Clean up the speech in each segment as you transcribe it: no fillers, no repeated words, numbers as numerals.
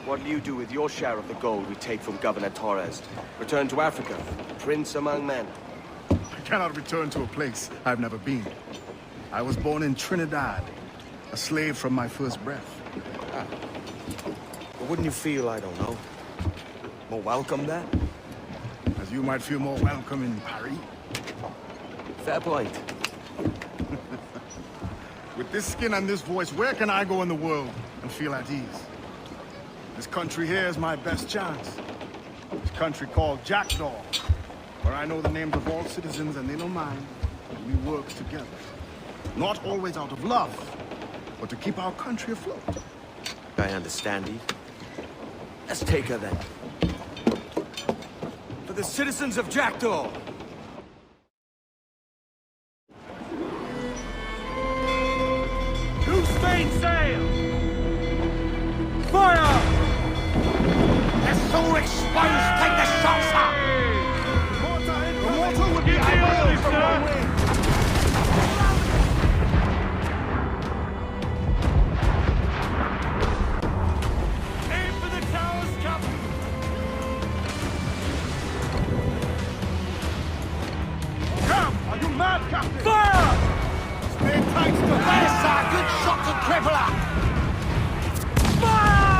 What'll you do with your share of the gold we take from Governor Torres? Return to Africa, prince among men? I cannot return to a place I've never been. I was born in Trinidad, a slave from my first breath. But wouldn't you feel, I don't know, more welcome there? As you might feel more welcome in Paris. Fair point. With this skin and this voice, where can I go in the world and feel at ease? This country here is my best chance. This country called Jackdaw, where I know the names of all citizens and they know mine. We work together. Not always out of love, but to keep our country afloat. I understand, Eve. Let's take her then. For the citizens of Jackdaw! Loose mainsail! Fire! They're so exposed, take the shots up! The water would be ideal from my way. Aim for the towers, Captain! Come! Are you mad, Captain? Fire! Stay tight to There's a good shot to cripple her! Fire!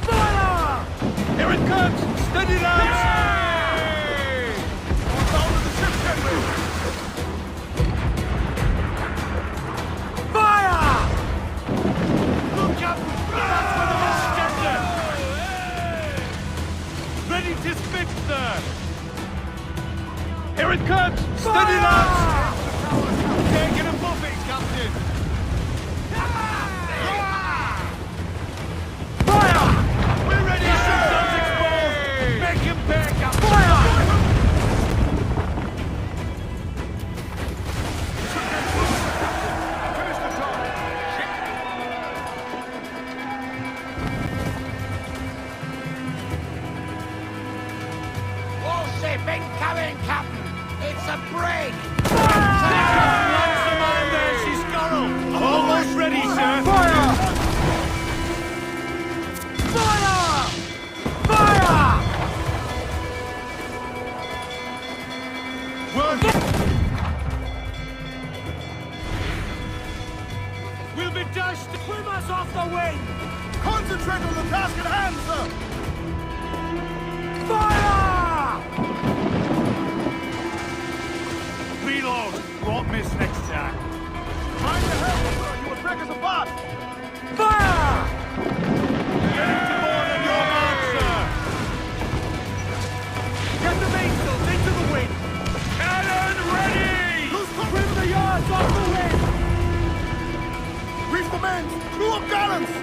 Fire! Here it comes! Steady now! Yay! Down to the ship, Henry! Fire! Look up! That's for the Mosqueta! Ready to spit, sir! Here it comes! Steady now! Taking a buffet, Captain! Fire! We're ready! Systems exposed! Make him pay, Captain! Fire! Finish the job! Warship incoming, Captain! It's a brig! She's Scarrow! Almost ready, sir! Fire! Fire! Fire! We'll be dashed! Swim us off the wing! Concentrate on the task at hand, sir! Fire! Reload! Won't miss next time. Mind the helm, sir! You will break us apart! Fire! Get to board on your mark, sir! Get the mainsails into the wind! Cannon ready! Trim the yards off the wind! Reef the mains! Crew up gallants!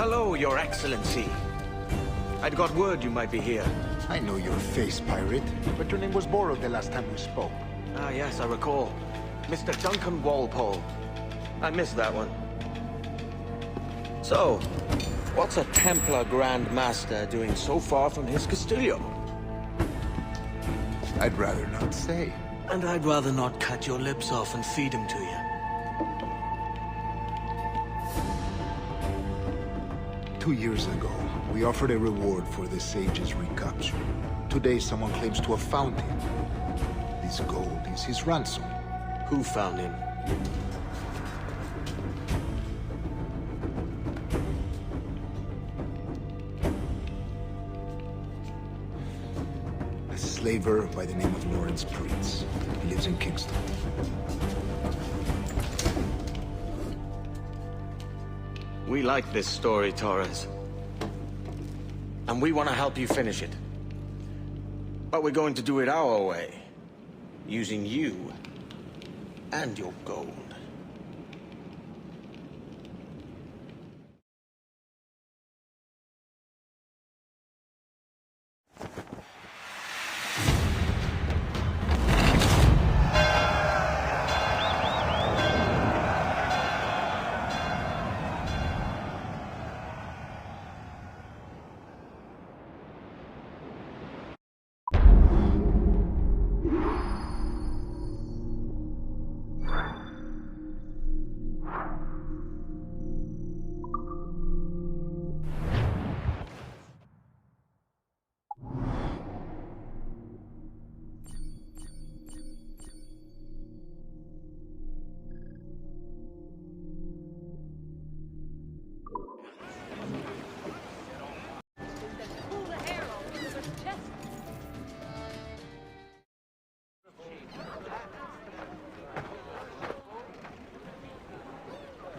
Hello, Your Excellency. I'd got word you might be here. I know your face, pirate, but your name was borrowed the last time we spoke. Ah, yes, I recall. Mr. Duncan Walpole. I missed that one. So, what's a Templar Grand Master doing so far from his Castillo? I'd rather not say. And I'd rather not cut your lips off and feed him to you. 2 years ago, we offered a reward for the sage's recapture. Today, someone claims to have found him. This gold is his ransom. Who found him? A slaver by the name of Lawrence Prince. He lives in Kingston. We like this story, Torres. And we want to help you finish it. But we're going to do it our way. Using you and your gold.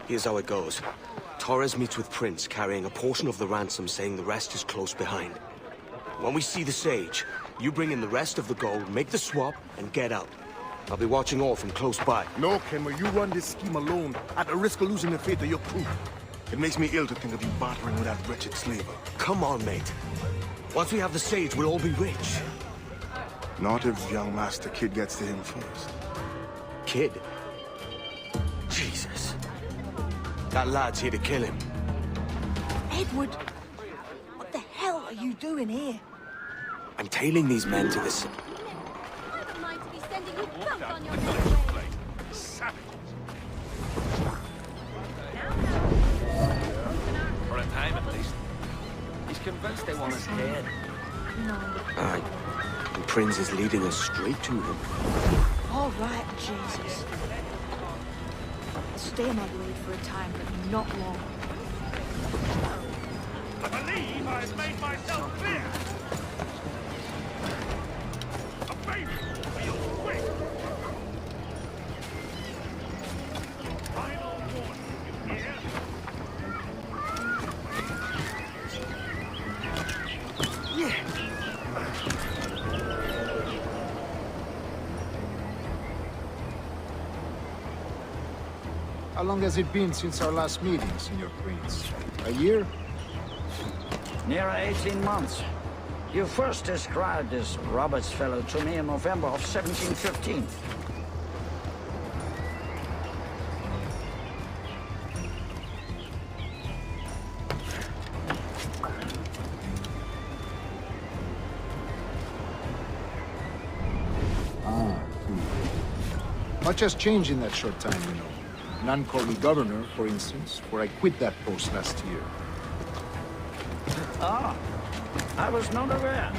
Here's how it goes. Torres meets with Prince, carrying a portion of the ransom, saying the rest is close behind. When we see the Sage, you bring in the rest of the gold, make the swap, and get out. I'll be watching all from close by. No, Kenway, you run this scheme alone, at the risk of losing the faith of your crew. It makes me ill to think of you bartering with that wretched slaver. Come on, mate. Once we have the Sage, we'll all be rich. Not if young Master Kid gets to him first. Kid? Jesus. That lad's here to kill him. Edward, what the hell are you doing here? I'm tailing these men to this. I don't mind to be sending you both on your way. For a time, at least. He's convinced they want us dead. Aye. And Prince is leading us straight to him. All right, Jesus. I'll stay on my blade for a time, but not long. I believe I've made myself clear. A baby for your quick. Final warning, you hear? How long has it been since our last meeting, Senor Prince? A year? Near 18 months. You first described this Roberts fellow to me in November of 1715. Much has changed in that short time, you know. None called me governor, for instance, for I quit that post last year. Ah, I was not aware.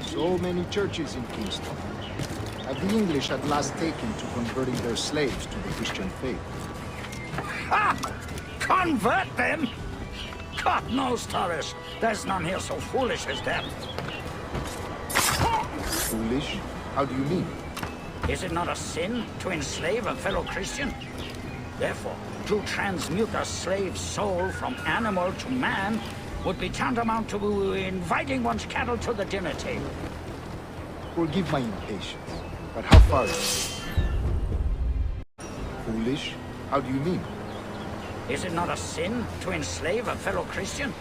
So many churches in Kingston. Have the English at last taken to converting their slaves to the Christian faith? Ha! Convert them? God knows, Torres. There's none here so foolish as them. Foolish? How do you mean? Is it not a sin to enslave a fellow Christian? Therefore, to transmute a slave's soul from animal to man would be tantamount to inviting one's cattle to the dinner table. Forgive my impatience, but how far is it? Foolish? How do you mean? Is it not a sin to enslave a fellow Christian?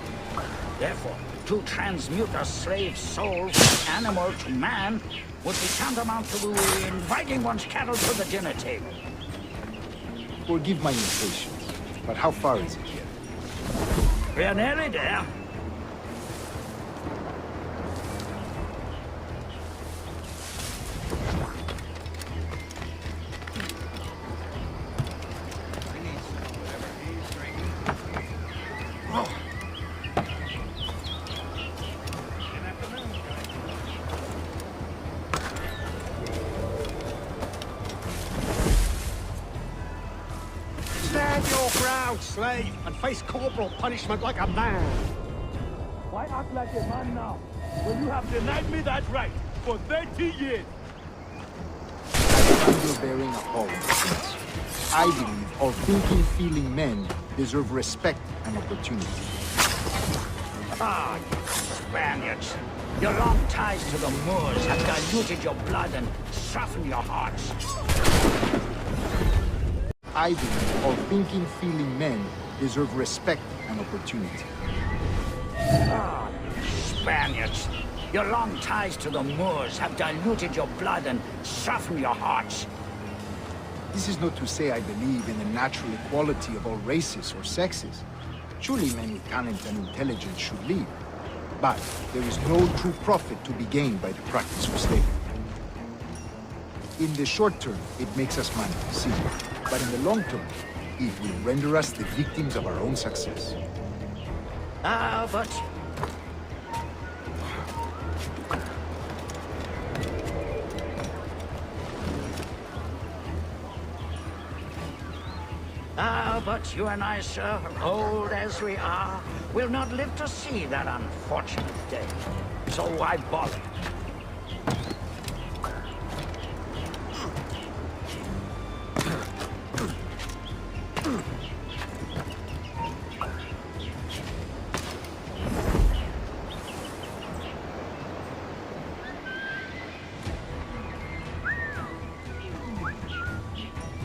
Therefore, to transmute a slave soul from animal to man would be tantamount to inviting one's cattle to the dinner table. Forgive my impatience, but how far is it yet? We're nearly there. Stand your ground, slave, and face corporal punishment like a man. Why act like a man now, when you have denied me that right for 30 years? You're bearing appalling. I believe all thinking, feeling men deserve respect and opportunity. Ah, you Spaniards. Your long ties to the Moors have diluted your blood and softened your hearts. I believe all thinking, feeling men deserve respect and opportunity. Ah, you Spaniards. Your long ties to the Moors have diluted your blood and softened your hearts. This is not to say I believe in the natural equality of all races or sexes. Surely men with talent and intelligence should lead. But there is no true profit to be gained by the practice of slavery. In the short term, it makes us money, see. But in the long term, it will render us the victims of our own success. Ah, but... but you and I, sir, old as we are, will not live to see that unfortunate day. So why bother?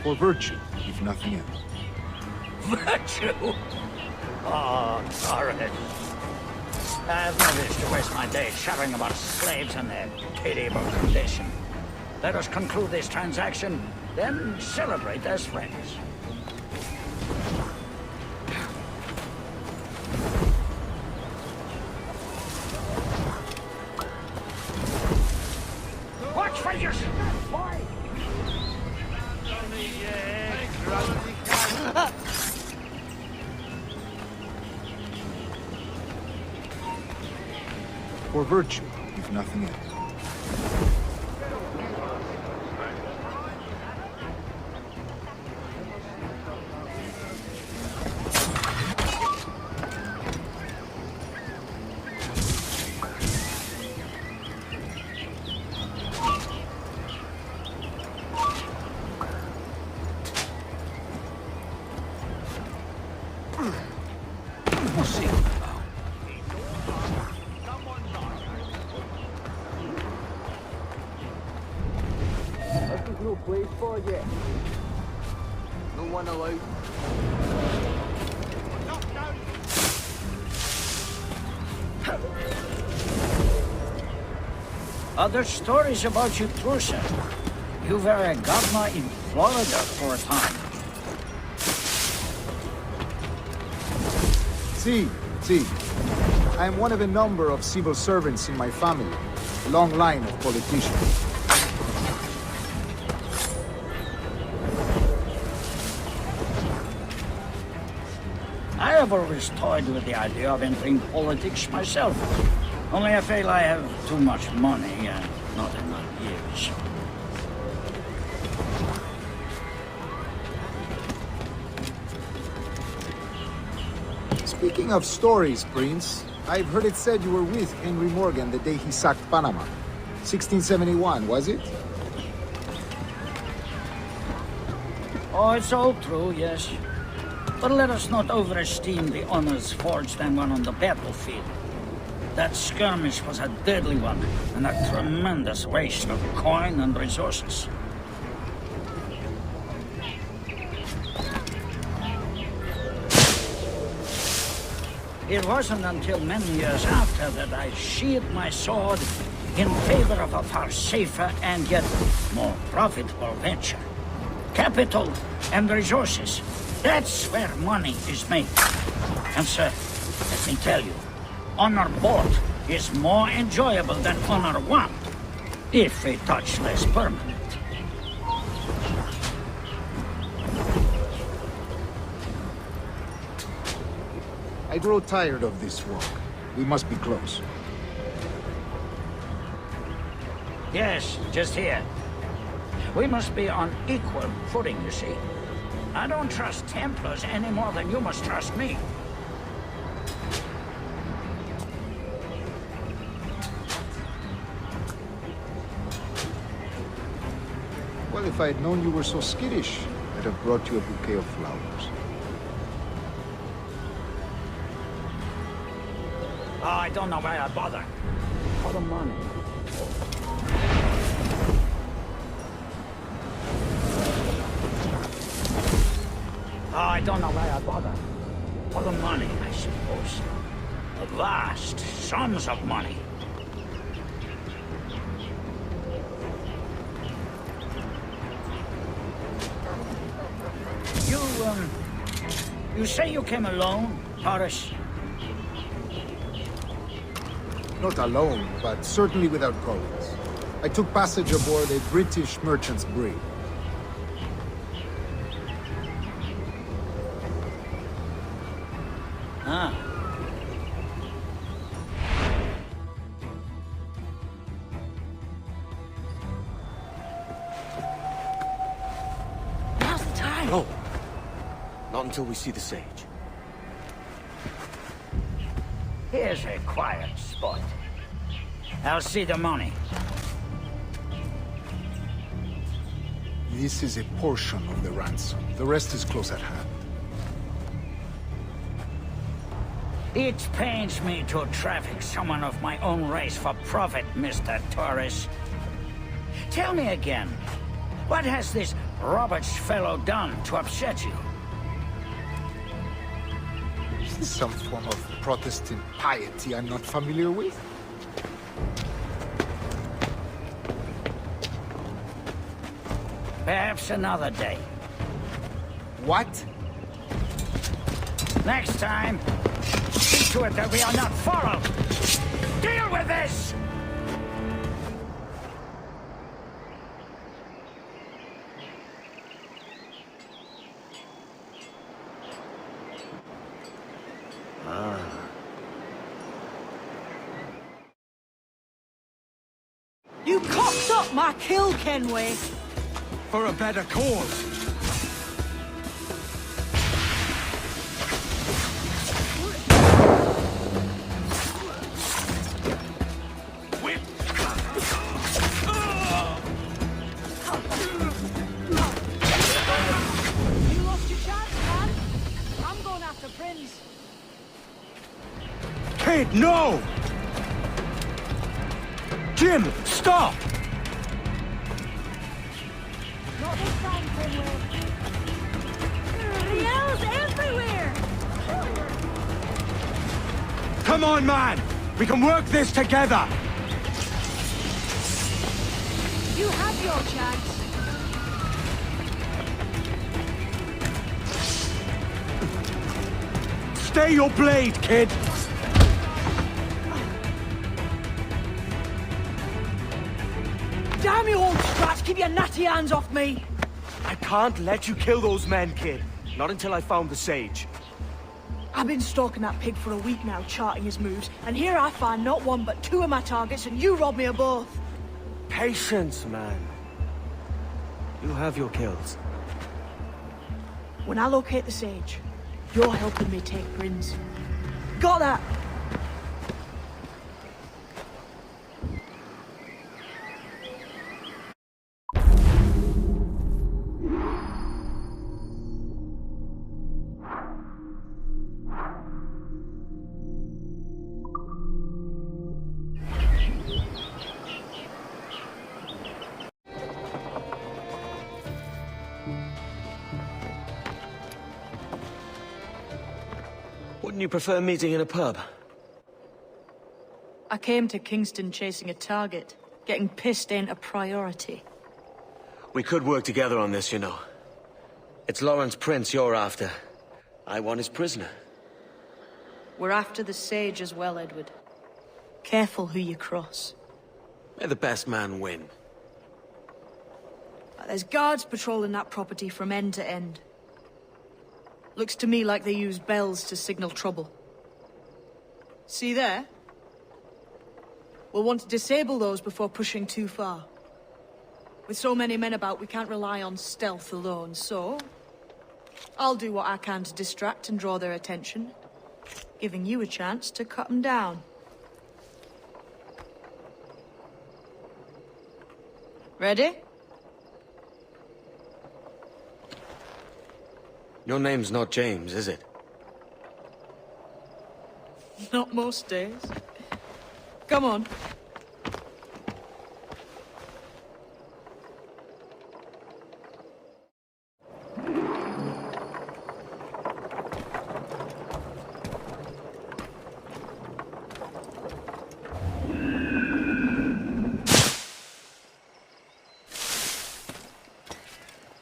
For virtue, if nothing else. Virtue? Oh, Torres. I have no wish to waste my day chattering about slaves and their pitiable condition. Let us conclude this transaction, then celebrate as friends. Watch for yourself! Why? For virtue, if nothing else. No place for you. No one allowed. Other stories about you too, sir. You were a governor in Florida for a time. See. I am one of a number of civil servants in my family. A long line of politicians. I have always toyed with the idea of entering politics myself. Only I feel I have too much money and not enough years. Speaking of stories, Prince, I've heard it said you were with Henry Morgan the day he sacked Panama. 1671, was it? Oh, it's all true, yes. But let us not overesteem the honors forged and won on the battlefield. That skirmish was a deadly one, and a tremendous waste of coin and resources. It wasn't until many years after that I sheathed my sword in favor of a far safer and yet more profitable venture. Capital and resources. That's where money is made. And sir, let me tell you, honor both is more enjoyable than honor one, if a touch less permanent. I grow tired of this walk. We must be close. Yes, just here. We must be on equal footing, you see. I don't trust Templars any more than you must trust me. Well, if I had known you were so skittish, I'd have brought you a bouquet of flowers. Oh, I don't know why I bother. For the money. Oh, I don't know why I bother. For the money, I suppose. Vast sums of money. You say you came alone, Taurus? Not alone, but certainly without colleagues. I took passage aboard a British merchant's brig. Ah. Now's the time. No. Not until we see the sage. Here's a quiet spot. I'll see the money. This is a portion of the ransom. The rest is close at hand. It pains me to traffic someone of my own race for profit, Mr. Taurus. Tell me again, what has this Roberts fellow done to upset you? Is this some form of Protestant piety I'm not familiar with? Perhaps another day. What? Next time, see to it that we are not followed. Deal with this! You cocked up my kill, Kenway. For a better cause. Whip. You lost your chance, man. I'm going after Prince. Kid, no! Jim, stop! Not this time, Kenway. Yells everywhere! Come on, man! We can work this together! You have your chance. Stay your blade, kid! Damn you, old scratch! Keep your natty hands off me! I can't let you kill those men, kid. Not until I found the sage. I've been stalking that pig for a week now, charting his moves, and here I find not one but two of my targets, and you rob me of both. Patience, man. You have your kills. When I locate the sage, you're helping me take Prince. Got that? Wouldn't you prefer meeting in a pub? I came to Kingston chasing a target. Getting pissed ain't a priority. We could work together on this, you know. It's Lawrence Prince you're after. I want his prisoner. We're after the Sage as well, Edward. Careful who you cross. May the best man win. There's guards patrolling that property from end to end. Looks to me like they use bells to signal trouble. See there? We'll want to disable those before pushing too far. With so many men about, we can't rely on stealth alone, so... I'll do what I can to distract and draw their attention, giving you a chance to cut them down. Ready? Your name's not James, is it? Not most days. Come on.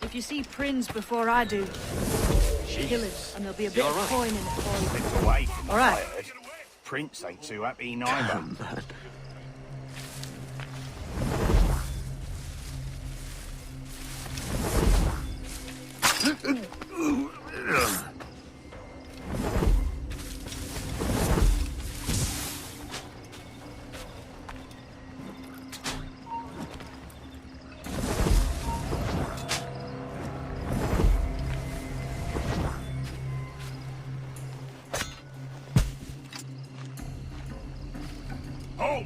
If you see Prince before I do, kill him, and there'll be a bit of coin in it for you. It's away from the All right. fire. Prince ain't too happy neither. Hold!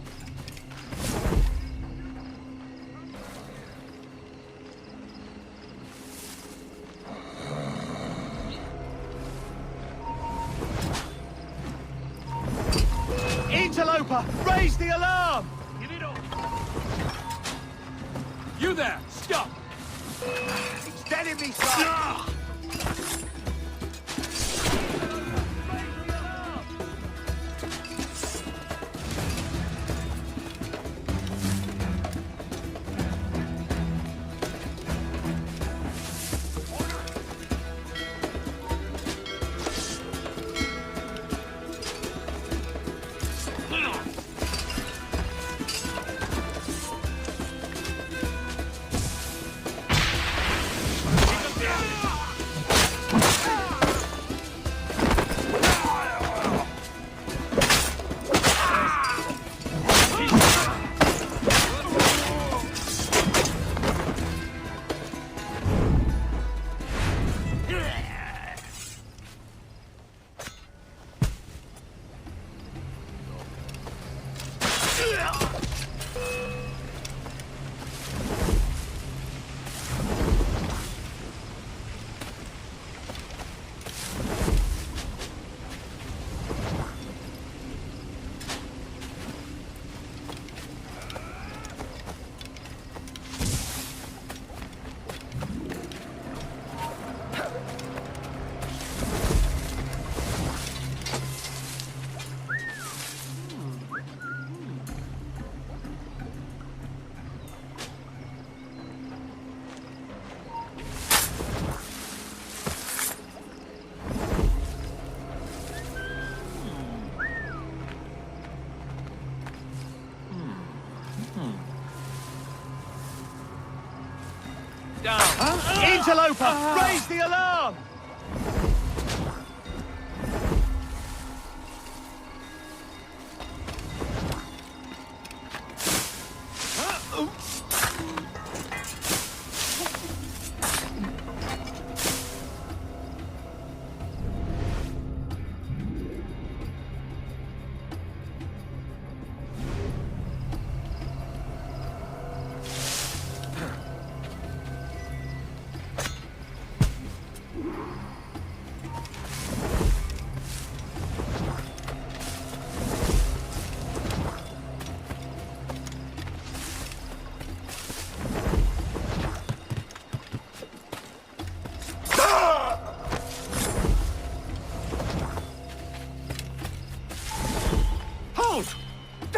Interloper, raise the alarm! Give it up! You there! Stop! He's dead in me sight! Interloper, raise the alarm!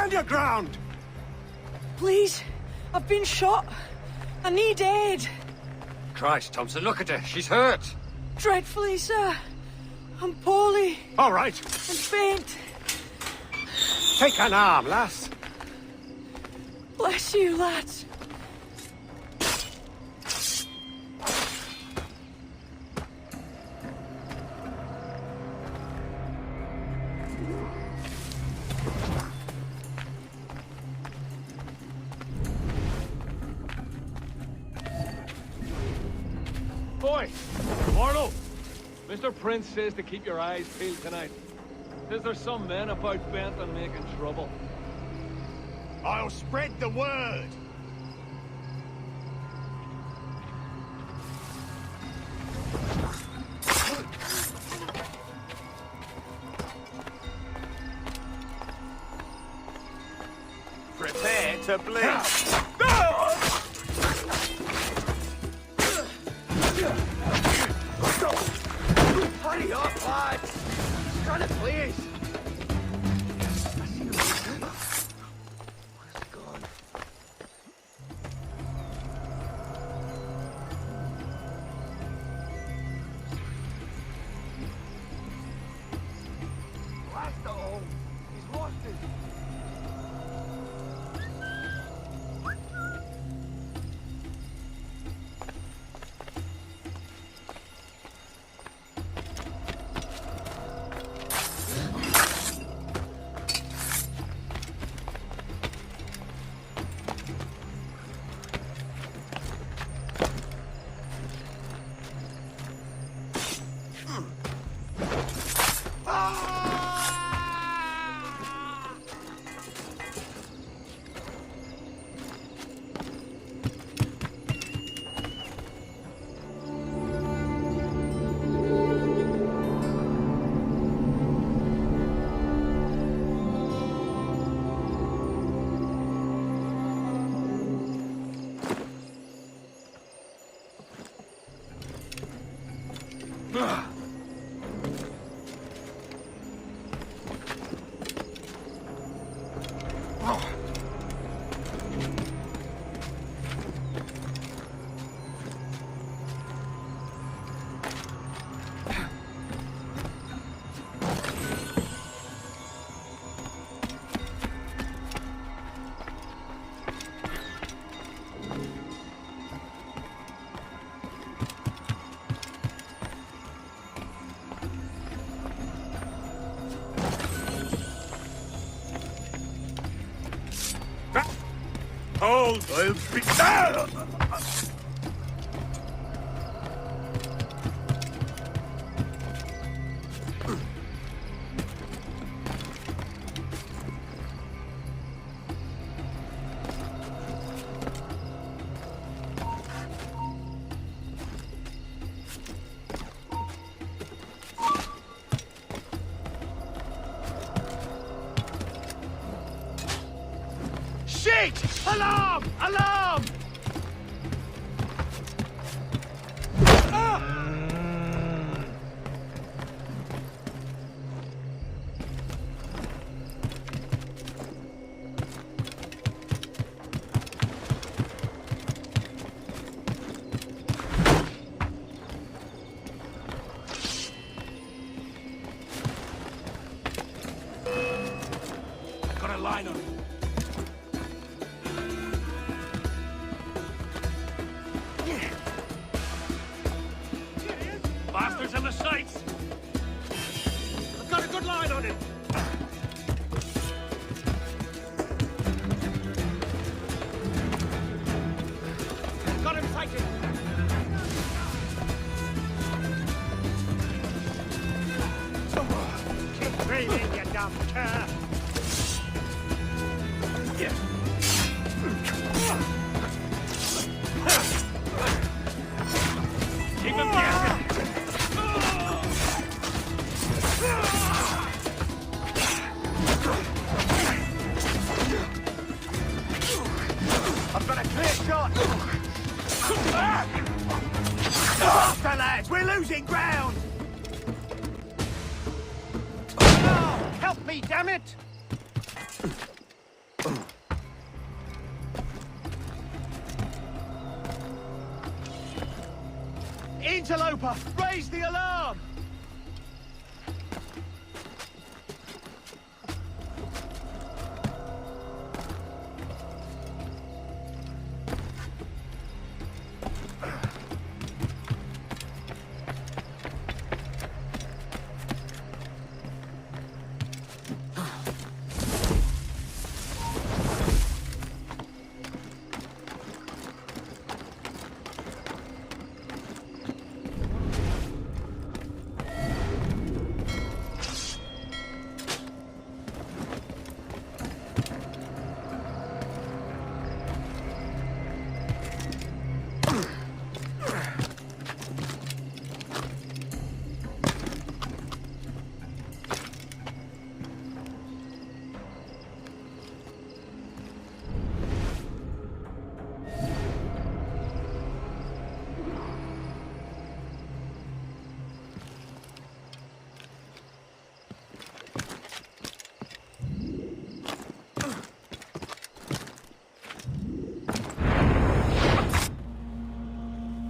Stand your ground! Please, I've been shot. I need aid. Christ, Thompson, look at her. She's hurt. Dreadfully, sir. I'm poorly All right. and faint. Take an arm, lass. Bless you, lads. Boy, Mortal, Mr. Prince says to keep your eyes peeled tonight. Says there's some men about bent on making trouble. I'll spread the word. Prepare to bleed. Hurry up, lads! Try to please! Blast it all! He's lost it! Hold! I'll be down! Shit! Alarm! Alarm! Got a line on it. Bastards in the sights! I've got a good line on him! Got him sighted! Keep breathing, you dumb cur! Yeah. Keep him guessing! I've got a clear shot! Faster, lads! We're losing ground! Oh, help me, damn it! Interloper, raise the alarm!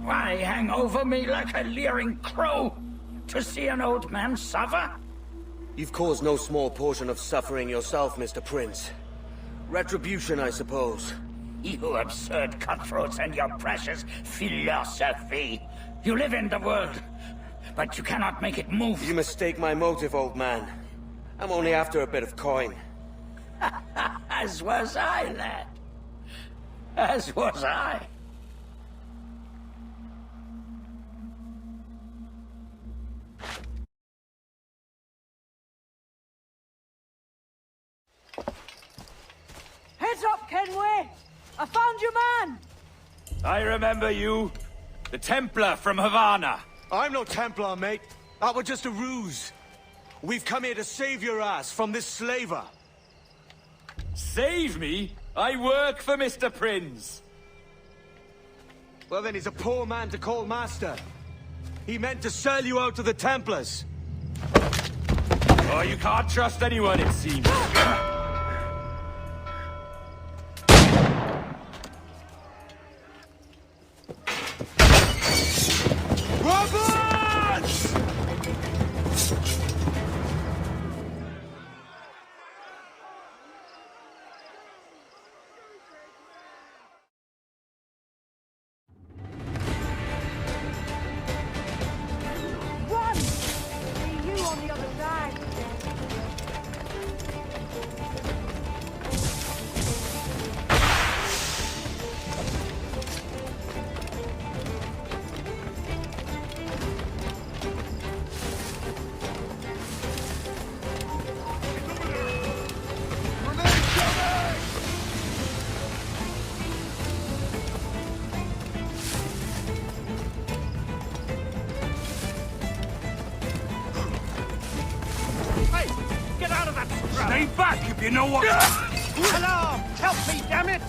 Why hang over me like a leering crow? To see an old man suffer? You've caused no small portion of suffering yourself, Mr. Prince. Retribution, I suppose. You absurd cutthroats and your precious philosophy. You live in the world, but you cannot make it move. You mistake my motive, old man. I'm only after a bit of coin. As was I, lad. As was I. Heads up, Kenway! I found your man! I remember you. The Templar from Havana. I'm no Templar, mate. That was just a ruse. We've come here to save your ass from this slaver. Save me? I work for Mr. Prince. Well, then he's a poor man to call master. He meant to sell you out to the Templars. Oh, you can't trust anyone, it seems. Stay back if you know what... Alarm! Help me, damn it!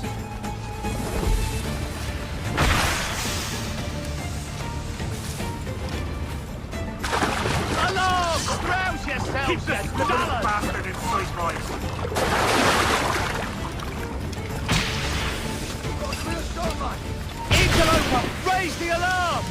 Alarm! Rouse yourself! Keep that little bastard inside, boys. Interloper, raise the alarm!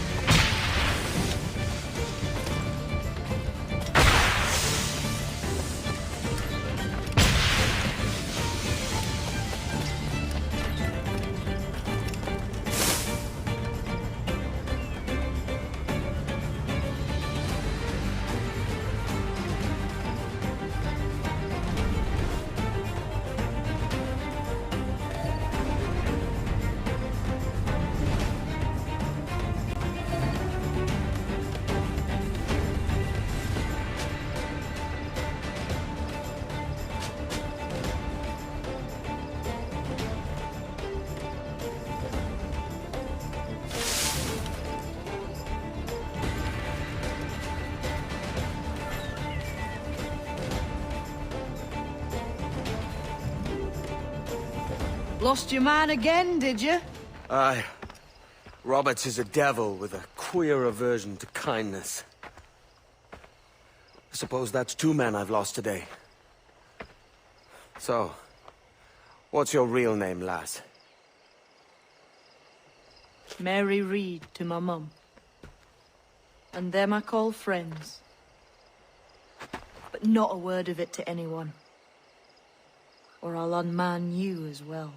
Lost your man again, did you? Aye. Roberts is a devil with a queer aversion to kindness. I suppose that's 2 men I've lost today. So, what's your real name, lass? Mary Reed to my mum. And them I call friends. But not a word of it to anyone. Or I'll unman you as well.